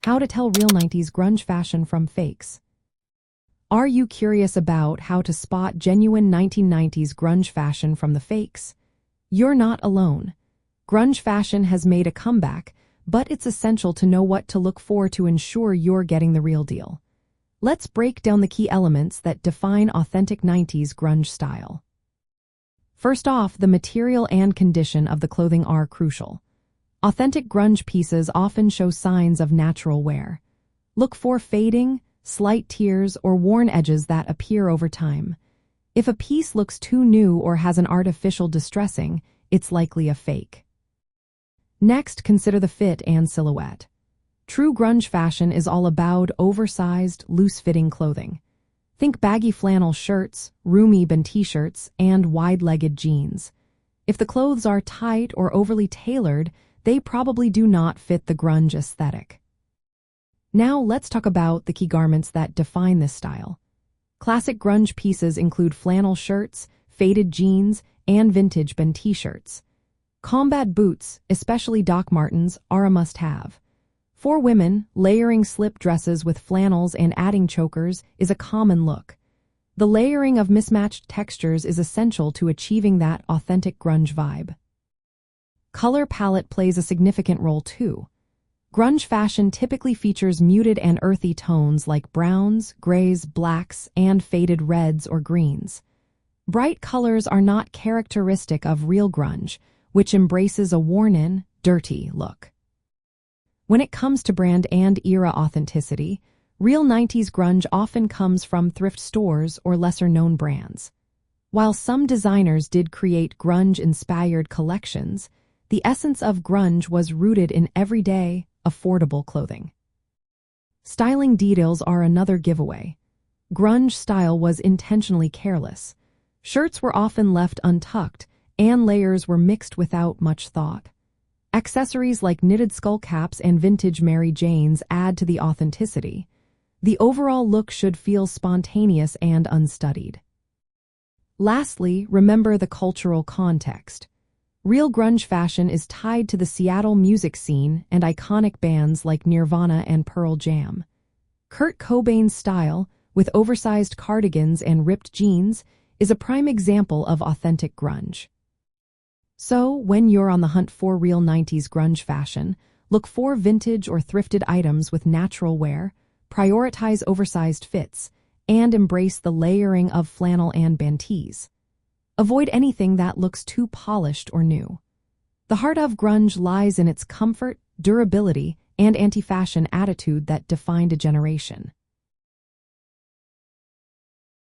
How to tell real 90s grunge fashion from fakes. Are you curious about how to spot genuine 1990s grunge fashion from the fakes? You're not alone. Grunge fashion has made a comeback, but it's essential to know what to look for to ensure you're getting the real deal. Let's break down the key elements that define authentic 90s grunge style. First off, the material and condition of the clothing are crucial. Authentic grunge pieces often show signs of natural wear. Look for fading, slight tears, or worn edges that appear over time. If a piece looks too new or has an artificial distressing, it's likely a fake. Next, consider the fit and silhouette. True grunge fashion is all about oversized, loose-fitting clothing. Think baggy flannel shirts, roomy band t-shirts, and wide-legged jeans. If the clothes are tight or overly tailored, they probably do not fit the grunge aesthetic. Now let's talk about the key garments that define this style. Classic grunge pieces include flannel shirts, faded jeans, and vintage band t-shirts. Combat boots, especially Doc Martens, are a must-have. For women, layering slip dresses with flannels and adding chokers is a common look. The layering of mismatched textures is essential to achieving that authentic grunge vibe. Color palette plays a significant role too. Grunge fashion typically features muted and earthy tones like browns, grays, blacks, and faded reds or greens. Bright colors are not characteristic of real grunge, which embraces a worn-in, dirty look. When it comes to brand and era authenticity, real 90s grunge often comes from thrift stores or lesser-known brands. While some designers did create grunge-inspired collections, the essence of grunge was rooted in everyday, affordable clothing. Styling details are another giveaway. Grunge style was intentionally careless. Shirts were often left untucked, and layers were mixed without much thought. Accessories like knitted skull caps and vintage Mary Janes add to the authenticity. The overall look should feel spontaneous and unstudied. Lastly, remember the cultural context. Real grunge fashion is tied to the Seattle music scene and iconic bands like Nirvana and Pearl Jam. Kurt Cobain's style, with oversized cardigans and ripped jeans, is a prime example of authentic grunge. So, when you're on the hunt for real 90s grunge fashion, look for vintage or thrifted items with natural wear, prioritize oversized fits, and embrace the layering of flannel and band tees. Avoid anything that looks too polished or new. The heart of grunge lies in its comfort, durability, and anti-fashion attitude that defined a generation.